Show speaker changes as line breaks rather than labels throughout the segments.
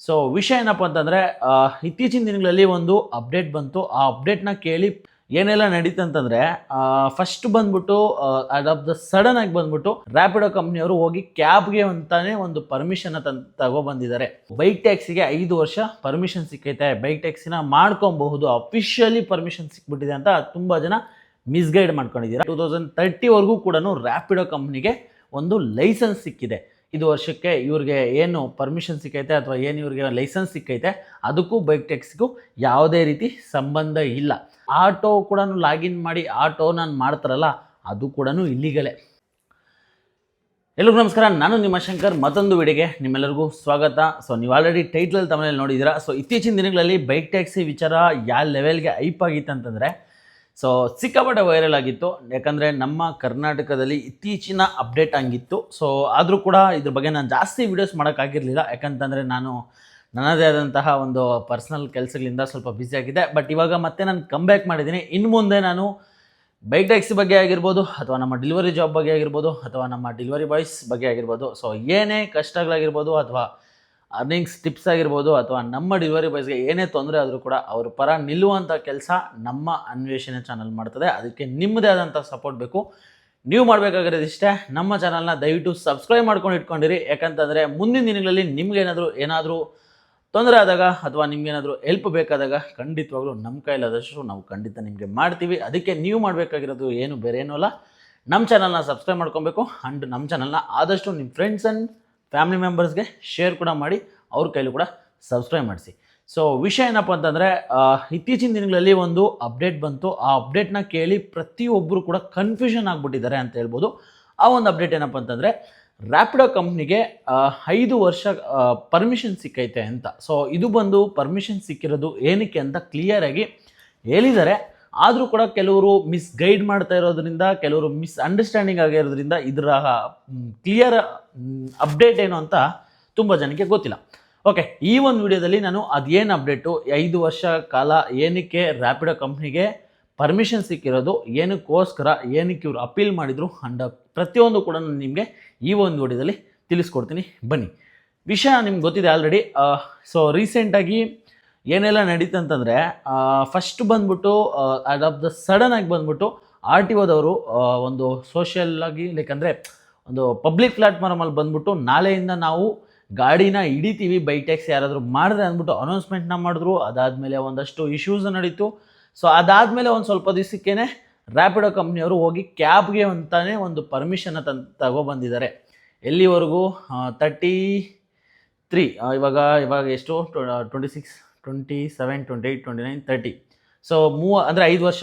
So ವಿಷಯ ಏನಪ್ಪ ಅಂತಂದರೆ ಇತ್ತೀಚಿನ ದಿನಗಳಲ್ಲಿ ಒಂದು ಅಪ್ಡೇಟ್ ಬಂತು. ಆ ಅಪ್ಡೇಟ್ನ ಕೇಳಿ ಏನೆಲ್ಲ ನಡೀತು ಅಂತಂದರೆ ಫಸ್ಟ್ ಬಂದ್ಬಿಟ್ಟು ಆಫ್ ದ ಸಡನ್ ಆಗಿ ಬಂದ್ಬಿಟ್ಟು ರ್ಯಾಪಿಡೋ ಕಂಪ್ನಿಯವರು ಹೋಗಿ ಕ್ಯಾಬ್ಗೆ ಅಂತಾನೆ ಒಂದು ಪರ್ಮಿಷನ್ ತಗೊಬಂದಿದ್ದಾರೆ. ಬೈಕ್ ಟ್ಯಾಕ್ಸಿಗೆ 5 ವರ್ಷ ಪರ್ಮಿಷನ್ ಸಿಕ್ಕೈತೆ, ಬೈಕ್ ಟ್ಯಾಕ್ಸಿನ ಮಾಡ್ಕೊಬಹುದು, ಅಫಿಷಿಯಲಿ ಪರ್ಮಿಷನ್ ಸಿಕ್ಬಿಟ್ಟಿದೆ ಅಂತ ತುಂಬ ಜನ ಮಿಸ್ಗೈಡ್ ಮಾಡ್ಕೊಂಡಿದ್ದೀರಾ. 2030ವರೆಗೂ ಕೂಡ ರ್ಯಾಪಿಡೋ ಕಂಪ್ನಿಗೆ ಒಂದು ಲೈಸೆನ್ಸ್ ಸಿಕ್ಕಿದೆ. 5 ವರ್ಷಕ್ಕೆ ಇವ್ರಿಗೆ ಏನು ಪರ್ಮಿಷನ್ ಸಿಕ್ಕೈತೆ ಅಥವಾ ಏನು ಇವ್ರಿಗೆ ಲೈಸೆನ್ಸ್ ಸಿಕ್ಕೈತೆ ಅದಕ್ಕೂ ಬೈಕ್ ಟ್ಯಾಕ್ಸಿಗೂ ಯಾವುದೇ ರೀತಿ ಸಂಬಂಧ ಇಲ್ಲ. ಆಟೋ ಕೂಡ ಲಾಗಿನ್ ಮಾಡಿ ಆಟೋ ನಾನು ಮಾಡ್ತಾರಲ್ಲ ಅದು ಕೂಡ ಇಲ್ಲಿಗಲೇ. ಎಲ್ಲರಿಗೂ ನಮಸ್ಕಾರ, ನಾನು ನಿಮ್ಮ ಶಂಕರ್. ಮತ್ತೊಂದು ವಿಡಿಯೋಗೆ ನಿಮ್ಮೆಲ್ಲರಿಗೂ ಸ್ವಾಗತ. ಸೊ ನೀವು ಆಲ್ರೆಡಿ ಟೈಟ್ಲಲ್ಲಿ ತಮ್ಮಲ್ಲಿ ನೋಡಿದ್ದೀರಾ. ಸೊ ಇತ್ತೀಚಿನ ದಿನಗಳಲ್ಲಿ ಬೈಕ್ ಟ್ಯಾಕ್ಸಿ ವಿಚಾರ ಯಾವ ಲೆವೆಲ್ಗೆ ಹೈಪ್ ಆಗಿತ್ತು ಅಂತಂದರೆ ಸೊ ಸಿಕ್ಕಾಪಟ್ಟೆ ವೈರಲ್ ಆಗಿತ್ತು. ಯಾಕಂದರೆ ನಮ್ಮ ಕರ್ನಾಟಕದಲ್ಲಿ ಇತ್ತೀಚಿನ ಅಪ್ಡೇಟ್ ಹಂಗಿತ್ತು. ಸೊ ಆದರೂ ಕೂಡ ಇದ್ರ ಬಗ್ಗೆ ನಾನು ಜಾಸ್ತಿ ವೀಡಿಯೋಸ್ ಮಾಡೋಕ್ಕಾಗಿರಲಿಲ್ಲ. ಯಾಕಂತಂದರೆ ನಾನು ನನ್ನದೇ ಆದಂತಹ ಒಂದು ಪರ್ಸ್ನಲ್ ಕೆಲಸಗಳಿಂದ ಸ್ವಲ್ಪ ಬ್ಯುಸಿ ಆಗಿದೆ. ಬಟ್ ಇವಾಗ ಮತ್ತೆ ನಾನು ಕಮ್ಬ್ಯಾಕ್ ಮಾಡಿದ್ದೀನಿ. ಇನ್ನು ಮುಂದೆ ನಾನು ಬೈಕ್ ಟ್ಯಾಕ್ಸಿ ಬಗ್ಗೆ ಆಗಿರ್ಬೋದು ಅಥವಾ ನಮ್ಮ ಡೆಲಿವರಿ ಜಾಬ್ ಬಗ್ಗೆ ಆಗಿರ್ಬೋದು ಅಥವಾ ನಮ್ಮ ಡೆಲಿವರಿ ಬಾಯ್ಸ್ ಬಗ್ಗೆ ಆಗಿರ್ಬೋದು, ಸೊ ಏನೇ ಕಷ್ಟಗಳಾಗಿರ್ಬೋದು ಅಥವಾ ಅರ್ನಿಂಗ್ಸ್ ಟಿಪ್ಸ್ ಆಗಿರ್ಬೋದು ಅಥವಾ ನಮ್ಮ ಡೆಲಿವರಿ ಬಾಯ್ಸ್ಗೆ ಏನೇ ತೊಂದರೆ ಆದರೂ ಕೂಡ ಅವ್ರ ಪರ ನಿಲ್ಲುವಂಥ ಕೆಲಸ ನಮ್ಮ ಅನ್ವೇಷಣೆ ಚಾನಲ್ ಮಾಡ್ತದೆ. ಅದಕ್ಕೆ ನಿಮ್ಮದೇ ಆದಂಥ ಸಪೋರ್ಟ್ ಬೇಕು. ನೀವು ಮಾಡಬೇಕಾಗಿರೋದು ಇಷ್ಟೇ, ನಮ್ಮ ಚಾನಲ್ನ ದಯವಿಟ್ಟು ಸಬ್ಸ್ಕ್ರೈಬ್ ಮಾಡ್ಕೊಂಡು ಇಟ್ಕೊಂಡಿರಿ. ಯಾಕಂತಂದರೆ ಮುಂದಿನ ದಿನಗಳಲ್ಲಿ ಏನಾದರೂ ತೊಂದರೆ ಆದಾಗ ಅಥವಾ ನಿಮ್ಗೇನಾದರೂ ಹೆಲ್ಪ್ ಬೇಕಾದಾಗ ಖಂಡಿತವಾಗ್ಲೂ ನಮ್ಮ ಕೈಲಾದಷ್ಟು ನಾವು ಖಂಡಿತ ನಿಮಗೆ ಮಾಡ್ತೀವಿ. ಅದಕ್ಕೆ ನೀವು ಮಾಡಬೇಕಾಗಿರೋದು ಏನು ಬೇರೆ ಏನೂ ಅಲ್ಲ, ನಮ್ಮ ಚಾನಲ್ನ ಸಬ್ಸ್ಕ್ರೈಬ್ ಮಾಡ್ಕೊಬೇಕು. ಆ್ಯಂಡ್ ನಮ್ಮ ಚಾನಲ್ನ ಆದಷ್ಟು ನಿಮ್ಮ ಫ್ರೆಂಡ್ಸ್ ಆ್ಯಂಡ್ ಫ್ಯಾಮಿಲಿ ಮೆಂಬರ್ಸ್ಗೆ ಶೇರ್ ಕೂಡ ಮಾಡಿ, ಅವ್ರ ಕೈಲೂ ಕೂಡ ಸಬ್ಸ್ಕ್ರೈಬ್ ಮಾಡಿಸಿ. ಸೊ ವಿಷಯ ಏನಪ್ಪ ಅಂತಂದರೆ ಇತ್ತೀಚಿನ ದಿನಗಳಲ್ಲಿ ಒಂದು ಅಪ್ಡೇಟ್ ಬಂತು. ಆ ಅಪ್ಡೇಟ್ನ ಕೇಳಿ ಪ್ರತಿಯೊಬ್ಬರು ಕೂಡ ಕನ್ಫ್ಯೂಷನ್ ಆಗಿಬಿಟ್ಟಿದ್ದಾರೆ ಅಂತ ಹೇಳ್ಬೋದು. ಆ ಒಂದು ಅಪ್ಡೇಟ್ ಏನಪ್ಪ ಅಂತಂದರೆ ರ್ಯಾಪಿಡೋ ಕಂಪ್ನಿಗೆ 5 ವರ್ಷ ಪರ್ಮಿಷನ್ ಸಿಕ್ಕೈತೆ ಅಂತ. ಸೊ ಇದು ಬಂದು ಪರ್ಮಿಷನ್ ಸಿಕ್ಕಿರೋದು ಏನಕ್ಕೆ ಅಂತ ಕ್ಲಿಯರಾಗಿ ಹೇಳಿದ್ದಾರೆ. ಆದರೂ ಕೂಡ ಕೆಲವರು ಮಿಸ್ಗೈಡ್ ಮಾಡ್ತಾ ಇರೋದ್ರಿಂದ, ಕೆಲವರು ಮಿಸ್ಅಂಡರ್ಸ್ಟ್ಯಾಂಡಿಂಗ್ ಆಗಿರೋದ್ರಿಂದ ಇದರ ಕ್ಲಿಯರ್ ಅಪ್ಡೇಟ್ ಏನು ಅಂತ ತುಂಬ ಜನಕ್ಕೆ ಗೊತ್ತಿಲ್ಲ. ಓಕೆ, ಈ ಒಂದು ವಿಡಿಯೋದಲ್ಲಿ ನಾನು ಅದೇನು ಅಪ್ಡೇಟು, 5 ವರ್ಷ ಕಾಲ ಏನಕ್ಕೆ ರ್ಯಾಪಿಡೋ ಕಂಪ್ನಿಗೆ ಪರ್ಮಿಷನ್ ಸಿಕ್ಕಿರೋದು, ಏನಕ್ಕೋಸ್ಕರ, ಏನಕ್ಕೆ ಇವರು ಅಪೀಲ್ ಮಾಡಿದರು ಅಂಡ್ ಪ್ರತಿಯೊಂದು ಕೂಡ ನಾನು ನಿಮಗೆ ಈ ಒಂದು ವಿಡಿಯೋದಲ್ಲಿ ತಿಳಿಸ್ಕೊಡ್ತೀನಿ. ಬನ್ನಿ. ವಿಷಯ ನಿಮ್ಗೆ ಗೊತ್ತಿದೆ ಆಲ್ರೆಡಿ. ಸೊ ರೀಸೆಂಟಾಗಿ ಏನೆಲ್ಲ ನಡೀತು ಅಂತಂದರೆ ಫಸ್ಟ್ ಬಂದ್ಬಿಟ್ಟು ಆಫ್ ದ ಸಡನ್ ಆಗಿ ಬಂದ್ಬಿಟ್ಟು RTOದವರು ಒಂದು ಸೋಷಿಯಲ್ ಆಗಿ ಅಂದರೆ ಒಂದು ಪಬ್ಲಿಕ್ ಪ್ಲಾಟ್ಫಾರ್ಮಲ್ಲಿ ಬಂದ್ಬಿಟ್ಟು ನಾಳೆಯಿಂದ ನಾವು ಗಾಡಿನ ಹಿಡಿತೀವಿ, ಬೈಕ್ ಟ್ಯಾಕ್ಸಿ ಯಾರಾದರೂ ಮಾಡಿದ್ರೆ ಅಂದ್ಬಿಟ್ಟು ಅನೌನ್ಸ್ಮೆಂಟ್ನ ಮಾಡಿದ್ರು. ಅದಾದಮೇಲೆ ಒಂದಷ್ಟು ಇಶ್ಯೂಸ್ ನಡೀತು. ಸೊ ಅದಾದಮೇಲೆ ಒಂದು ಸ್ವಲ್ಪ ದಿವಸಕ್ಕೇ ರ್ಯಾಪಿಡೋ ಕಂಪ್ನಿಯವರು ಹೋಗಿ ಕ್ಯಾಬ್ಗೆ ಅಂತಾನೆ ಒಂದು ಪರ್ಮಿಷನ್ನ ತಗೊಬಂದಿದ್ದಾರೆ. ಎಲ್ಲಿವರೆಗೂ 33 ಇವಾಗ ಎಷ್ಟು 26, 27, 28, 29, 30. ಸೊ ಅಂದರೆ 5 ವರ್ಷ.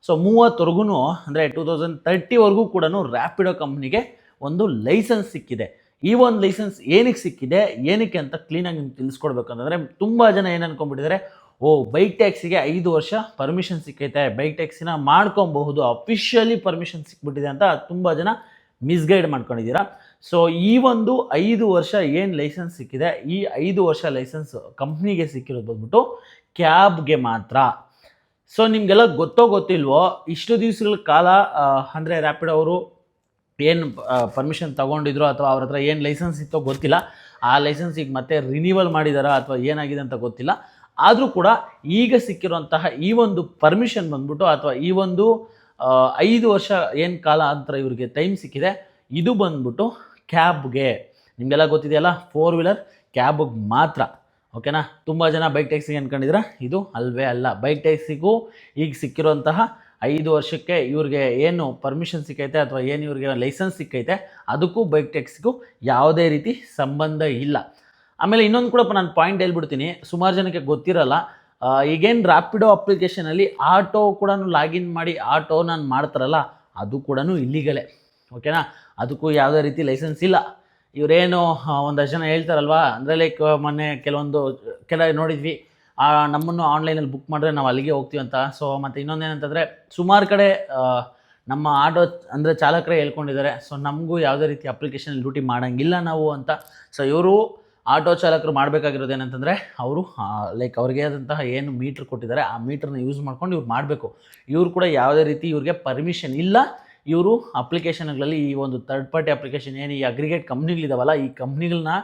ಸೊ 30ವರೆಗೂ ಅಂದರೆ 2030ವರೆಗೂ ಕೂಡ ರ್ಯಾಪಿಡೋ ಕಂಪ್ನಿಗೆ ಒಂದು ಲೈಸೆನ್ಸ್ ಸಿಕ್ಕಿದೆ. ಈ ಒಂದು ಲೈಸೆನ್ಸ್ ಏನಕ್ಕೆ ಸಿಕ್ಕಿದೆ, ಏನಕ್ಕೆ ಅಂತ ಕ್ಲೀನಾಗಿ ನಿಮ್ಗೆ ತಿಳಿಸ್ಕೊಡ್ಬೇಕಂತಂದರೆ ತುಂಬ ಜನ ಏನು ಅಂದ್ಕೊಂಡ್ಬಿಟ್ಟಿದ್ದಾರೆ, ಬೈಕ್ ಟ್ಯಾಕ್ಸಿಗೆ 5 ವರ್ಷ ಪರ್ಮಿಷನ್ ಸಿಕ್ಕೈತೆ, ಬೈಕ್ ಟ್ಯಾಕ್ಸಿನ ಮಾಡ್ಕೊಬಹುದು, ಅಫಿಷಿಯಲಿ ಪರ್ಮಿಷನ್ ಸಿಕ್ಬಿಟ್ಟಿದೆ ಅಂತ ತುಂಬ ಜನ ಮಿಸ್ಗೈಡ್ ಮಾಡ್ಕೊಂಡಿದ್ದೀರಾ. ಸೊ ಈ ಒಂದು 5 ವರ್ಷ ಏನು ಲೈಸೆನ್ಸ್ ಸಿಕ್ಕಿದೆ, ಈ 5 ವರ್ಷ ಲೈಸೆನ್ಸ್ ಕಂಪ್ನಿಗೆ ಸಿಕ್ಕಿರೋದು ಬಂದ್ಬಿಟ್ಟು ಕ್ಯಾಬ್ಗೆ ಮಾತ್ರ. ಸೊ ನಿಮಗೆಲ್ಲ ಗೊತ್ತಿಲ್ವೋ, ಇಷ್ಟು ದಿವಸಗಳ ಕಾಲ ಅಂದರೆ ರ್ಯಾಪಿಡೋ ಅವರು ಏನು ಪರ್ಮಿಷನ್ ತೊಗೊಂಡಿದ್ರು ಅಥವಾ ಅವ್ರ ಹತ್ರ ಏನು ಲೈಸೆನ್ಸ್ ಇತ್ತೋ ಗೊತ್ತಿಲ್ಲ. ಆ ಲೈಸೆನ್ಸ್ ಈಗ ಮತ್ತೆ ರಿನ್ಯೂವಲ್ ಮಾಡಿದಾರಾ ಅಥವಾ ಏನಾಗಿದೆ ಅಂತ ಗೊತ್ತಿಲ್ಲ. ಆದರೂ ಕೂಡ ಈಗ ಸಿಕ್ಕಿರುವಂತಹ ಈ ಒಂದು ಪರ್ಮಿಷನ್ ಬಂದ್ಬಿಟ್ಟು ಅಥವಾ ಈ ಒಂದು 5 ವರ್ಷ ಏನು ಕಾಲ ಅಂತ ಇವ್ರಿಗೆ ಟೈಮ್ ಸಿಕ್ಕಿದೆ, ಇದು ಬಂದ್ಬಿಟ್ಟು ಕ್ಯಾಬ್ಗೆ. ನಿಮಗೆಲ್ಲ ಗೊತ್ತಿದೆಯಲ್ಲ, 4 ವೀಲರ್ ಕ್ಯಾಬ್ಗೆ ಮಾತ್ರ. ಓಕೆನಾ? ತುಂಬ ಜನ ಬೈಕ್ ಟ್ಯಾಕ್ಸಿಗೆ ಅಂದ್ಕೊಂಡಿದ್ರೆ ಇದು ಅಲ್ವೇ ಅಲ್ಲ. ಬೈಕ್ ಟ್ಯಾಕ್ಸಿಗೂ ಈಗ ಸಿಕ್ಕಿರುವಂತಹ 5 ವರ್ಷಕ್ಕೆ ಇವ್ರಿಗೆ ಏನು ಪರ್ಮಿಷನ್ ಸಿಕ್ಕೈತೆ ಅಥವಾ ಏನು ಇವ್ರಿಗೆ ಲೈಸೆನ್ಸ್ ಸಿಕ್ಕೈತೆ ಅದಕ್ಕೂ ಬೈಕ್ ಟ್ಯಾಕ್ಸಿಗೂ ಯಾವುದೇ ರೀತಿ ಸಂಬಂಧ ಇಲ್ಲ. ಆಮೇಲೆ ಇನ್ನೊಂದು ಕೂಡ ನಾನು ಪಾಯಿಂಟ್ ಹೇಳ್ಬಿಡ್ತೀನಿ, ಸುಮಾರು ಜನಕ್ಕೆ ಗೊತ್ತಿರಲ್ಲ. ಈಗೇನು ರ್ಯಾಪಿಡೋ ಅಪ್ಲಿಕೇಶನಲ್ಲಿ ಆಟೋ ಕೂಡ ಲಾಗಿನ್ ಮಾಡಿ ಆಟೋ ನಾನು ಮಾಡ್ತಾರಲ್ಲ ಅದು ಕೂಡ ಇಲ್ಲಿಗಲೇ. ಓಕೆನಾ? ಅದಕ್ಕೂ ಯಾವುದೇ ರೀತಿ ಲೈಸೆನ್ಸ್ ಇಲ್ಲ. ಇವರೇನು ಒಂದಷ್ಟು ಜನ ಹೇಳ್ತಾರಲ್ವಾ, ಅಂದರೆ ಲೈಕ್ ಮೊನ್ನೆ ಕೆಲ ನೋಡಿದ್ವಿ, ನಮ್ಮನ್ನು ಆನ್ಲೈನಲ್ಲಿ ಬುಕ್ ಮಾಡಿದ್ರೆ ನಾವು ಅಲ್ಲಿಗೆ ಹೋಗ್ತೀವಿ ಅಂತ. ಸೊ ಮತ್ತು ಇನ್ನೊಂದೇನಂತಂದರೆ ಸುಮಾರು ಕಡೆ ನಮ್ಮ ಆಟೋ ಅಂದರೆ ಚಾಲಕರೇ ಹೇಳ್ಕೊಂಡಿದ್ದಾರೆ, ಸೊ ನಮಗೂ ಯಾವುದೇ ರೀತಿ ಅಪ್ಲಿಕೇಶನ್ ಡ್ಯೂಟಿ ಮಾಡೋಂಗಿಲ್ಲ ನಾವು ಅಂತ. ಸೊ ಇವರು ಆಟೋ ಚಾಲಕರು ಮಾಡಬೇಕಾಗಿರೋದು ಏನಂತಂದರೆ ಅವರು ಲೈಕ್ ಅವ್ರಿಗೆ ಆದಂತಹ ಏನು ಮೀಟ್ರ್ ಕೊಟ್ಟಿದ್ದಾರೆ ಆ ಮೀಟ್ರನ್ನ ಯೂಸ್ ಮಾಡ್ಕೊಂಡು ಇವ್ರು ಮಾಡಬೇಕು. ಇವ್ರು ಕೂಡ ಯಾವುದೇ ರೀತಿ ಇವ್ರಿಗೆ ಪರ್ಮಿಷನ್ ಇಲ್ಲ. ಇವರು ಅಪ್ಲಿಕೇಶನ್ಗಳಲ್ಲಿ ಈ ಒಂದು ಥರ್ಡ್ ಪಾರ್ಟಿ ಅಪ್ಲಿಕೇಶನ್ ಏನು ಈ ಅಗ್ರಿಗೇಟ್ ಕಂಪ್ನಿಗಳಿದಾವಲ್ಲ, ಈ ಕಂಪ್ನಿಗಳನ್ನ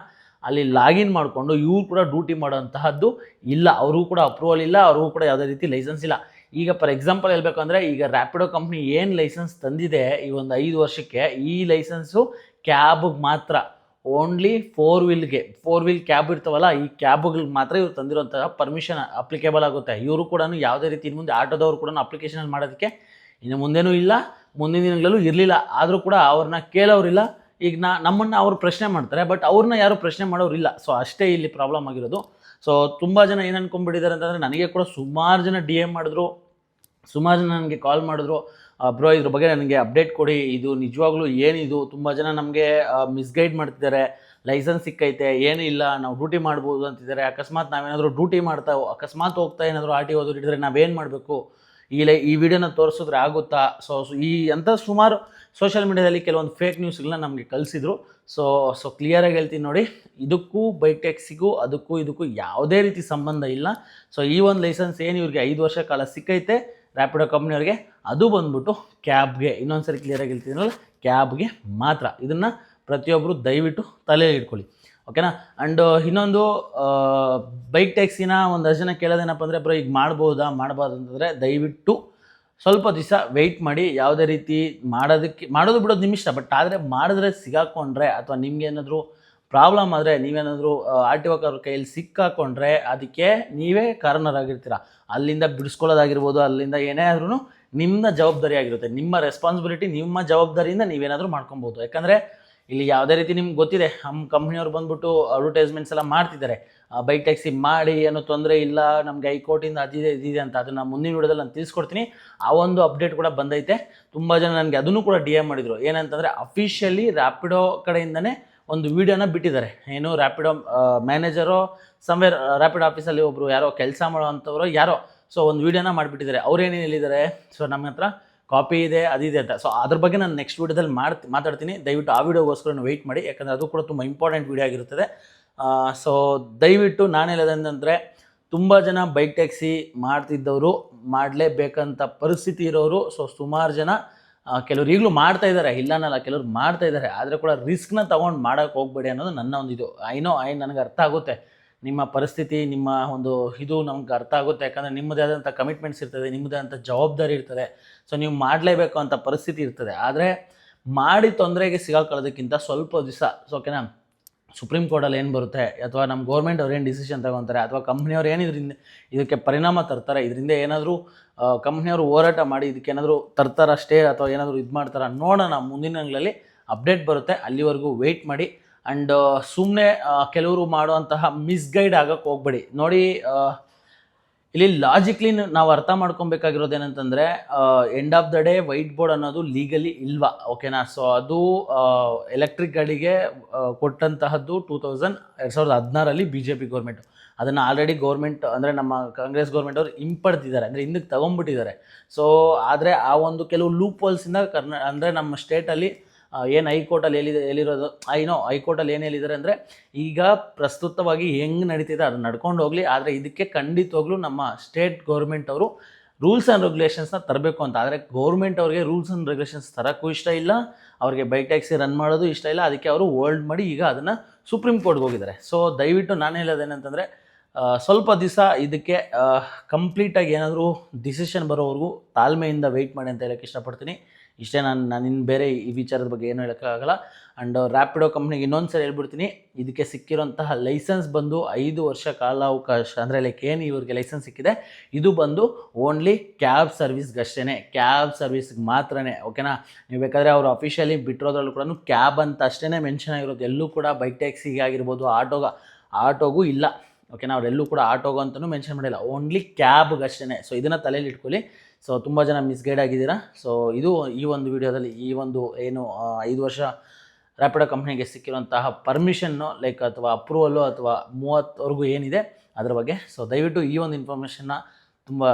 ಅಲ್ಲಿ ಲಾಗಿನ್ ಮಾಡಿಕೊಂಡು ಇವ್ರು ಕೂಡ ಡ್ಯೂಟಿ ಮಾಡೋಂತಹದ್ದು ಇಲ್ಲ, ಅವ್ರಿಗೂ ಕೂಡ ಅಪ್ರೂವಲ್ ಇಲ್ಲ, ಅವ್ರಿಗೂ ಕೂಡ ಯಾವುದೇ ರೀತಿ ಲೈಸೆನ್ಸ್ ಇಲ್ಲ. ಈಗ ಫಾರ್ ಎಕ್ಸಾಂಪಲ್ ಹೇಳ್ಬೇಕಂದ್ರೆ, ಈಗ ರ್ಯಾಪಿಡೋ ಕಂಪ್ನಿ ಏನು ಲೈಸೆನ್ಸ್ ತಂದಿದೆ ಈ ಒಂದು 5 ವರ್ಷಕ್ಕೆ, ಈ ಲೈಸೆನ್ಸು ಕ್ಯಾಬ್ಗೆ ಮಾತ್ರ, ಓನ್ಲಿ 4 ವೀಲ್ ಕ್ಯಾಬ್ ಇರ್ತಾವಲ್ಲ, ಈ ಕ್ಯಾಬ್ಗಳಿಗೆ ಮಾತ್ರ ಇವ್ರು ತಂದಿರೋಂತಹ ಪರ್ಮಿಷನ್ ಅಪ್ಲಿಕೇಬಲ್ ಆಗುತ್ತೆ. ಇವರು ಕೂಡ ಯಾವುದೇ ರೀತಿ ಇನ್ನು ಮುಂದೆ ಆಟೋದವ್ರು ಕೂಡ ಅಪ್ಲಿಕೇಶನ್ ಮಾಡೋದಕ್ಕೆ ಇನ್ನು ಮುಂದೇನೂ ಇಲ್ಲ, ಮುಂದಿನ ದಿನಗಳಲ್ಲೂ ಇರಲಿಲ್ಲ. ಆದರೂ ಕೂಡ ಅವ್ರನ್ನ ಕೇಳೋರಿಲ್ಲ. ಈಗ ನಮ್ಮನ್ನು ಅವ್ರು ಪ್ರಶ್ನೆ ಮಾಡ್ತಾರೆ, ಬಟ್ ಅವ್ರನ್ನ ಯಾರು ಪ್ರಶ್ನೆ ಮಾಡೋರಿಲ್ಲ. ಸೊ ಅಷ್ಟೇ ಇಲ್ಲಿ ಪ್ರಾಬ್ಲಮ್ ಆಗಿರೋದು. ಸೊ ತುಂಬ ಜನ ಏನು ಅನ್ಕೊಂಡ್ಬಿಟ್ಟಿದ್ದಾರೆ ಅಂತಂದರೆ, ನನಗೆ ಕೂಡ ಸುಮಾರು ಜನ DM ಮಾಡಿದ್ರು, ಸುಮಾರು ಜನ ನನಗೆ ಕಾಲ್ ಮಾಡಿದ್ರು, ಬ್ರೋ ಇದ್ರ ಬಗ್ಗೆ ನನಗೆ ಅಪ್ಡೇಟ್ ಕೊಡಿ, ಇದು ನಿಜವಾಗ್ಲೂ ಏನಿದು, ತುಂಬ ಜನ ನಮಗೆ ಮಿಸ್ಗೈಡ್ ಮಾಡ್ತಿದ್ದಾರೆ, ಲೈಸೆನ್ಸ್ ಸಿಕ್ಕೈತೆ ಏನೂ ಇಲ್ಲ, ನಾವು ಡ್ಯೂಟಿ ಮಾಡ್ಬೋದು ಅಂತಿದ್ದಾರೆ. ಅಕಸ್ಮಾತ್ ನಾವೇನಾದರೂ ಡ್ಯೂಟಿ ಅಕಸ್ಮಾತ್ ಹೋಗ್ತಾ ಏನಾದರೂ RTO ಹಿಡಿದ್ರೆ ನಾವೇನು ಮಾಡಬೇಕು, ಈ ವಿಡಿಯೋನ ತೋರಿಸಿದ್ರೆ ಆಗುತ್ತಾ? ಈ ಅಂತ ಸುಮಾರು ಸೋಷಿಯಲ್ ಮೀಡಿಯಾದಲ್ಲಿ ಕೆಲವೊಂದು ಫೇಕ್ ನ್ಯೂಸ್ಗಳನ್ನ ನಮಗೆ ಕಳಿಸಿದ್ರು. ಸೊ ಕ್ಲಿಯರಾಗಿ ಹೇಳ್ತೀನಿ ನೋಡಿ, ಇದಕ್ಕೂ ಬೈಕ್ ಟ್ಯಾಕ್ಸಿಗೂ ಇದಕ್ಕೂ ಯಾವುದೇ ರೀತಿ ಸಂಬಂಧ ಇಲ್ಲ. ಸೊ ಈ ಒಂದು ಲೈಸೆನ್ಸ್ ಏನು ಇವ್ರಿಗೆ 5 ವರ್ಷ ಕಾಲ ಸಿಕ್ಕೈತೆ ರ್ಯಾಪಿಡೋ ಕಂಪ್ನಿಯವ್ರಿಗೆ, ಅದು ಬಂದ್ಬಿಟ್ಟು ಕ್ಯಾಬ್ಗೆ, ಇನ್ನೊಂದ್ಸರಿ ಕ್ಲಿಯರಾಗಿ ಹೇಳ್ತಿದ್ದೀನಲ್ಲ, ಕ್ಯಾಬ್ಗೆ ಮಾತ್ರ. ಇದನ್ನು ಪ್ರತಿಯೊಬ್ಬರು ದಯವಿಟ್ಟು ತಲೆಯಲ್ಲಿ ಇಟ್ಕೊಳ್ಳಿ, ಓಕೆನಾ. ಆ್ಯಂಡ್ ಇನ್ನೊಂದು ಬೈಕ್ ಟ್ಯಾಕ್ಸಿನ ಒಂದಷ್ಟು ಜನ ಕೇಳೋದೇನಪ್ಪ ಅಂದರೆ, ಬ್ರೋ ಈಗ ಮಾಡಬಾರ್ದು ಅಂತಂದರೆ ದಯವಿಟ್ಟು ಸ್ವಲ್ಪ ದಿವಸ ವೆಯ್ಟ್ ಮಾಡಿ. ಯಾವುದೇ ರೀತಿ ಮಾಡೋದು ಬಿಡೋದು ನಿಮ್ಮ ಇಷ್ಟ, ಬಟ್ ಆದರೆ ಮಾಡಿದ್ರೆ ಸಿಗಾಕೊಂಡ್ರೆ ಅಥವಾ ನಿಮ್ಗೇನಾದರೂ ಪ್ರಾಬ್ಲಮ್ ಆದರೆ, ನೀವೇನಾದರೂ RTO ಅವ್ರ ಕೈಯಲ್ಲಿ ಸಿಕ್ಕಾಕೊಂಡ್ರೆ ಅದಕ್ಕೆ ನೀವೇ ಕಾರಣರಾಗಿರ್ತೀರ. ಅಲ್ಲಿಂದ ಬಿಡಿಸ್ಕೊಳ್ಳೋದಾಗಿರ್ಬೋದು, ಅಲ್ಲಿಂದ ಏನೇ ಆದ್ರೂ ನಿಮ್ಮ ಜವಾಬ್ದಾರಿ ಆಗಿರುತ್ತೆ, ನಿಮ್ಮ ರೆಸ್ಪಾನ್ಸಿಬಿಲಿಟಿ, ನಿಮ್ಮ ಜವಾಬ್ದಾರಿಯಿಂದ ನೀವೇನಾದರೂ ಮಾಡ್ಕೊಬೋದು. ಯಾಕಂದರೆ ಇಲ್ಲಿ ಯಾವುದೇ ರೀತಿ ನಿಮ್ಗೆ ಗೊತ್ತಿದೆ, ನಮ್ಮ ಕಂಪ್ನಿಯವ್ರು ಬಂದ್ಬಿಟ್ಟು ಅಡ್ವರ್ಟೈಸ್ಮೆಂಟ್ಸ್ ಎಲ್ಲ ಮಾಡ್ತಿದ್ದಾರೆ, ಬೈಕ್ ಟ್ಯಾಕ್ಸಿ ಮಾಡಿ ಏನೂ ತೊಂದರೆ ಇಲ್ಲ, ನಮಗೆ ಹೈಕೋರ್ಟಿಂದ ಇದಿದೆ ಅಂತ. ಅದನ್ನು ಮುಂದಿನ ವಿಡಿಯೋದಲ್ಲಿ ನಾನು ತಿಳಿಸ್ಕೊಡ್ತೀನಿ. ಆ ಒಂದು ಅಪ್ಡೇಟ್ ಕೂಡ ಬಂದೈತೆ. ತುಂಬ ಜನ ನನಗೆ ಅದನ್ನು ಕೂಡ DM ಮಾಡಿದರು. ಏನಂತಂದರೆ, ಅಫಿಷಿಯಲಿ ರ್ಯಾಪಿಡೋ ಕಡೆಯಿಂದನೇ ಒಂದು ವಿಡಿಯೋನ ಬಿಟ್ಟಿದ್ದಾರೆ. ಏನು ರ್ಯಾಪಿಡೋ ಮ್ಯಾನೇಜರೋ ಸಮ್ವೇರ್ ರ್ಯಾಪಿಡೋ ಆಫೀಸಲ್ಲಿ ಒಬ್ಬರು ಯಾರೋ ಕೆಲಸ ಮಾಡೋವಂಥವ್ರು ಯಾರೋ, ಸೊ ಒಂದು ವಿಡಿಯೋನ ಮಾಡಿಬಿಟ್ಟಿದ್ದಾರೆ. ಅವ್ರೇನು ಹೇಳಿದ್ದಾರೆ, ಸೊ ನಮ್ಮ ಹತ್ರ ಕಾಪಿ ಇದೆ, ಅದಿದೆ ಅಂತ. ಸೊ ಅದ್ರ ಬಗ್ಗೆ ನಾನು ನೆಕ್ಸ್ಟ್ ವೀಡಿಯೋದಲ್ಲಿ ಮಾತಾಡ್ತೀನಿ. ದಯವಿಟ್ಟು ಆ ವಿಡಿಯೋಗೋಸ್ಕರ ವೆಯ್ಟ್ ಮಾಡಿ, ಯಾಕಂದರೆ ಅದು ಕೂಡ ತುಂಬ ಇಂಪಾರ್ಟೆಂಟ್ ವಿಡಿಯೋ ಆಗಿರುತ್ತದೆ. ಸೊ ದಯವಿಟ್ಟು ನಾನು ಹೇಳೋದೇನೆಂದರೆ, ತುಂಬ ಜನ ಬೈಕ್ ಟ್ಯಾಕ್ಸಿ ಮಾಡ್ತಿದ್ದವರು, ಮಾಡಲೇಬೇಕಂತ ಪರಿಸ್ಥಿತಿ ಇರೋರು, ಸೊ ಸುಮಾರು ಜನ ಕೆಲವ್ರು ಈಗಲೂ ಮಾಡ್ತಾ ಇದ್ದಾರೆ, ಇಲ್ಲನಲ್ಲ, ಕೆಲವ್ರು ಮಾಡ್ತಾ ಇದ್ದಾರೆ. ಆದರೆ ಕೂಡ ರಿಸ್ಕ್ನ ತೊಗೊಂಡು ಮಾಡೋಕ್ಕೆ ಹೋಗಬೇಡಿ ಅನ್ನೋದು ನನ್ನ ಒಂದು ಇದು. ನನಗೆ ಅರ್ಥ ಆಗುತ್ತೆ ನಿಮ್ಮ ಪರಿಸ್ಥಿತಿ, ನಿಮ್ಮ ಒಂದು ಇದು ನಮ್ಗೆ ಅರ್ಥ ಆಗುತ್ತೆ. ಯಾಕಂದರೆ ನಿಮ್ಮದೇ ಆದಂಥ ಕಮಿಟ್ಮೆಂಟ್ಸ್ ಇರ್ತದೆ, ನಿಮ್ಮದೇ ಆದಂಥ ಜವಾಬ್ದಾರಿ ಇರ್ತದೆ. ಸೊ ನೀವು ಮಾಡಲೇಬೇಕು ಅಂತ ಪರಿಸ್ಥಿತಿ ಇರ್ತದೆ. ಆದರೆ ಮಾಡಿ ತೊಂದರೆಗೆ ಸಿಗಾಕೊಳ್ಳೋದಕ್ಕಿಂತ ಸ್ವಲ್ಪ ದಿವಸ, ಸೊ ಓಕೆನಾ, ಸುಪ್ರೀಂ ಕೋರ್ಟಲ್ಲಿ ಏನು ಬರುತ್ತೆ, ಅಥವಾ ನಮ್ಮ ಗೌರ್ಮೆಂಟ್ ಅವ್ರು ಏನು ಡಿಸಿಷನ್ ತಗೊತಾರೆ, ಅಥವಾ ಕಂಪ್ನಿಯವ್ರು ಏನು ಇದಕ್ಕೆ ಪರಿಣಾಮ ತರ್ತಾರೆ, ಇದರಿಂದ ಏನಾದರೂ ಕಂಪ್ನಿಯವರು ಹೋರಾಟ ಮಾಡಿ ಇದಕ್ಕೇನಾದರೂ ತರ್ತಾರಷ್ಟೇ, ಅಥವಾ ಏನಾದರೂ ಇದು ಮಾಡ್ತಾರ ನೋಡೋಣ. ಮುಂದಿನ ದಿನಗಳಲ್ಲಿ ಅಪ್ಡೇಟ್ ಬರುತ್ತೆ, ಅಲ್ಲಿವರೆಗೂ ವೆಯ್ಟ್ ಮಾಡಿ. ಆ್ಯಂಡ್ ಸುಮ್ಮನೆ ಕೆಲವರು ಮಾಡುವಂತಹ ಮಿಸ್ಗೈಡ್ ಆಗೋಕ್ಕೆ ಹೋಗ್ಬೇಡಿ. ನೋಡಿ, ಇಲ್ಲಿ ಲಾಜಿಕ್ಲಿ ನಾವು ಅರ್ಥ ಮಾಡ್ಕೊಬೇಕಾಗಿರೋದು ಏನಂತಂದರೆ, end of the day white board ಅನ್ನೋದು ಲೀಗಲಿ ಇಲ್ವಾ, ಓಕೆನಾ. ಸೊ ಅದು ಎಲೆಕ್ಟ್ರಿಕ್ ಗಾಡಿಗೆ ಕೊಟ್ಟಂತಹದ್ದು 2016 BJP ಗೌರ್ಮೆಂಟು. ಅದನ್ನು ಆಲ್ರೆಡಿ ಗೌರ್ಮೆಂಟ್ ಅಂದರೆ ನಮ್ಮ ಕಾಂಗ್ರೆಸ್ ಗೌರ್ಮೆಂಟ್ ಅವರು ಹಿಂಪಡ್ತಿದ್ದಾರೆ, ಅಂದರೆ ಹಿಂದಕ್ಕೆ ತಗೊಂಡ್ಬಿಟ್ಟಿದ್ದಾರೆ. ಸೊ ಆದರೆ ಆ ಒಂದು ಕೆಲವು ಲೂಪ್ ಹೋಲ್ಸಿಂದ ಅಂದರೆ ನಮ್ಮ ಸ್ಟೇಟಲ್ಲಿ ಏನು ಹೈಕೋರ್ಟಲ್ಲಿ ಹೇಳಿರೋದು, ಹೈಕೋರ್ಟಲ್ಲಿ ಏನು ಹೇಳಿದ್ದಾರೆ ಅಂದರೆ, ಈಗ ಪ್ರಸ್ತುತವಾಗಿ ಹೆಂಗೆ ನಡೀತಿದೆ ಅದು ನಡ್ಕೊಂಡು ಹೋಗಲಿ, ಆದರೆ ಇದಕ್ಕೆ ಖಂಡಿತವಾಗ್ಲೂ ನಮ್ಮ ಸ್ಟೇಟ್ ಗೌರ್ಮೆಂಟ್ ಅವರು ರೂಲ್ಸ್ ಆ್ಯಂಡ್ ರೆಗ್ಯುಲೇಷನ್ಸ್ನ ತರಬೇಕು ಅಂತ. ಆದರೆ ಗೌರ್ಮೆಂಟ್ ಅವ್ರಿಗೆ ರೂಲ್ಸ್ ಆ್ಯಂಡ್ ರೆಗ್ಯುಲೇಷನ್ಸ್ ತರೋಕ್ಕೂ ಇಷ್ಟ ಇಲ್ಲ, ಅವ್ರಿಗೆ ಬೈಕ್ ಟ್ಯಾಕ್ಸಿ ರನ್ ಮಾಡೋದು ಇಷ್ಟ ಇಲ್ಲ. ಅದಕ್ಕೆ ಅವರು ಹೋಲ್ಡ್ ಮಾಡಿ ಈಗ ಅದನ್ನು ಸುಪ್ರೀಂ ಕೋರ್ಟ್ಗೆ ಹೋಗಿದ್ದಾರೆ. ಸೊ ದಯವಿಟ್ಟು ನಾನು ಹೇಳೋದೇನಂತಂದರೆ, ಸ್ವಲ್ಪ ದಿವಸ ಇದಕ್ಕೆ ಕಂಪ್ಲೀಟಾಗಿ ಏನಾದರೂ ಡಿಸಿಷನ್ ಬರೋವರೆಗೂ ತಾಳ್ಮೆಯಿಂದ ವೆಯ್ಟ್ ಮಾಡಿ ಅಂತ ಹೇಳೋಕ್ಕೆ ಇಷ್ಟಪಡ್ತೀನಿ. ಇಷ್ಟೇ. ನಾನು ಇನ್ನು ಬೇರೆ ಈ ವಿಚಾರದ ಬಗ್ಗೆ ಏನೂ ಹೇಳೋಕ್ಕಾಗಲ್ಲ. ಆ್ಯಂಡ್ ರ್ಯಾಪಿಡೋ ಕಂಪ್ನಿಗೆ ಇನ್ನೊಂದು ಸರಿ ಹೇಳ್ಬಿಡ್ತೀನಿ, ಇದಕ್ಕೆ ಸಿಕ್ಕಿರೋಂತಹ ಲೈಸೆನ್ಸ್ ಬಂದು 5 ವರ್ಷ ಕಾಲಾವಕಾಶ, ಅಂದರೆ ಏನು ಇವ್ರಿಗೆ ಲೈಸೆನ್ಸ್ ಸಿಕ್ಕಿದೆ, ಇದು ಬಂದು ಓನ್ಲಿ ಕ್ಯಾಬ್ ಸರ್ವಿಸ್ಗಷ್ಟೇ, ಕ್ಯಾಬ್ ಸರ್ವಿಸ್ಗೆ ಮಾತ್ರನೇ, ಓಕೆನಾ. ನೀವು ಬೇಕಾದರೆ ಅವರು ಅಫಿಷಿಯಲಿ ಬಿಟ್ಟಿರೋದ್ರಲ್ಲೂ ಕೂಡ ಕ್ಯಾಬ್ ಅಂತ ಅಷ್ಟೇ ಮೆನ್ಷನ್ ಆಗಿರೋದು. ಎಲ್ಲೂ ಕೂಡ ಬೈಕ್ ಟ್ಯಾಕ್ಸಿಗೆ ಆಗಿರ್ಬೋದು, ಆಟೋಗೂ ಇಲ್ಲ, ಓಕೆನಾ. ಅವರೆಲ್ಲೂ ಕೂಡ ಆಟೋಗು ಅಂತಲೂ ಮೆನ್ಷನ್ ಮಾಡಿಲ್ಲ, ಓನ್ಲಿ ಕ್ಯಾಬ್ಗಷ್ಟೇ. ಸೊ ಇದನ್ನು ತಲೆಯಲ್ಲಿ ಇಟ್ಕೊಳ್ಳಿ. ಸೊ ತುಂಬ ಜನ ಮಿಸ್ಗೈಡ್ ಆಗಿದ್ದೀರಾ. ಸೊ ಇದು ಈ ಒಂದು ವಿಡಿಯೋದಲ್ಲಿ ಈ ಒಂದು ಏನು 5 ವರ್ಷ ರ್ಯಾಪಿಡೋ ಕಂಪ್ನಿಗೆ ಸಿಕ್ಕಿರುವಂತಹ ಪರ್ಮಿಷನ್ನು ಅಥವಾ ಅಪ್ರೂವಲ್ಲು ಅಥವಾ 30ವರೆಗೂ ಏನಿದೆ ಅದ್ರ ಬಗ್ಗೆ. ಸೊ ದಯವಿಟ್ಟು ಈ ಒಂದು ಇನ್ಫಾರ್ಮೇಷನ್ನ ತುಂಬ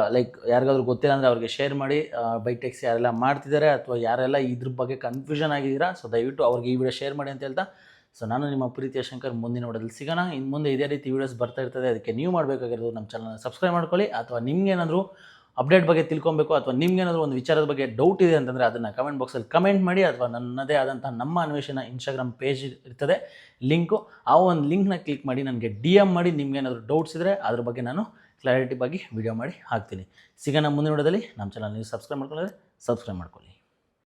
ಯಾರಿಗಾದ್ರೂ ಗೊತ್ತಿಲ್ಲ ಅಂದರೆ ಅವ್ರಿಗೆ ಶೇರ್ ಮಾಡಿ. ಬೈಕ್ ಟ್ಯಾಕ್ಸಿ ಯಾರೆಲ್ಲ ಮಾಡ್ತಿದ್ದಾರೆ ಅಥವಾ ಯಾರೆಲ್ಲ ಇದ್ರ ಬಗ್ಗೆ ಕನ್ಫ್ಯೂಷನ್ ಆಗಿದ್ದೀರಾ, ಸೊ ದಯವಿಟ್ಟು ಅವ್ರಿಗೆ ಈ ವಿಡಿಯೋ ಶೇರ್ ಮಾಡಿ ಅಂತ ಹೇಳ್ತಾ, ಸೊ ನಾನು ನಿಮ್ಮ ಪ್ರೀತಿಯ ಶಂಕರ್, ಮುಂದಿನ ವಿಡಿಯೋದಲ್ಲಿ ಸಿಗೋಣ. ಇನ್ನು ಮುಂದೆ ಇದೇ ರೀತಿ ವೀಡಿಯೋಸ್ ಬರ್ತಾ ಇರ್ತದೆ. ಅದಕ್ಕೆ ನೀವು ಮಾಡಬೇಕಾಗಿರೋದು ನಮ್ಮ ಚಾನಲ್ನ ಸಬ್ಸ್ಕ್ರೈಬ್ ಮಾಡ್ಕೊಳ್ಳಿ, ಅಥವಾ ನಿಮ್ಗೇನಾದರೂ ಅಪ್ಡೇಟ್ ಬಗ್ಗೆ ತಿಳ್ಕೊಬೇಕು ಅಥವಾ ನಿಮ್ಗೇನಾದರೂ ಒಂದು ವಿಚಾರದ ಬಗ್ಗೆ ಡೌಟ್ ಇದೆ ಅಂತಂದರೆ ಅದನ್ನು ಕಮೆಂಟ್ ಬಾಕ್ಸಲ್ಲಿ ಕಮೆಂಟ್ ಮಾಡಿ, ಅಥವಾ ನನ್ನದೇ ಆದಂಥ ನಮ್ಮ ಅನ್ವೇಷಣ ಇನ್ಸ್ಟಾಗ್ರಾಮ್ ಪೇಜ್ ಇರ್ತದೆ ಲಿಂಕು, ಆ ಒಂದು ಲಿಂಕ್ನ ಕ್ಲಿಕ್ ಮಾಡಿ ನನಗೆ DM ಮಾಡಿ. ನಿಮ್ಗೇನಾದರೂ ಡೌಟ್ಸ್ ಇದ್ದರೆ ಅದ್ರ ಬಗ್ಗೆ ನಾನು ಕ್ಲಾರಿಟಿ ಬಗ್ಗೆ ವಿಡಿಯೋ ಮಾಡಿ ಹಾಕ್ತೀನಿ. ಸಿಗೋಣ ಮುಂದಿನ ವಿಡಿಯೋದಲ್ಲಿ. ನಮ್ಮ ಚಾನಲ್ ನೀವು ಸಬ್ಸ್ಕ್ರೈಬ್ ಮಾಡ್ಕೊಳ್ಳಿ.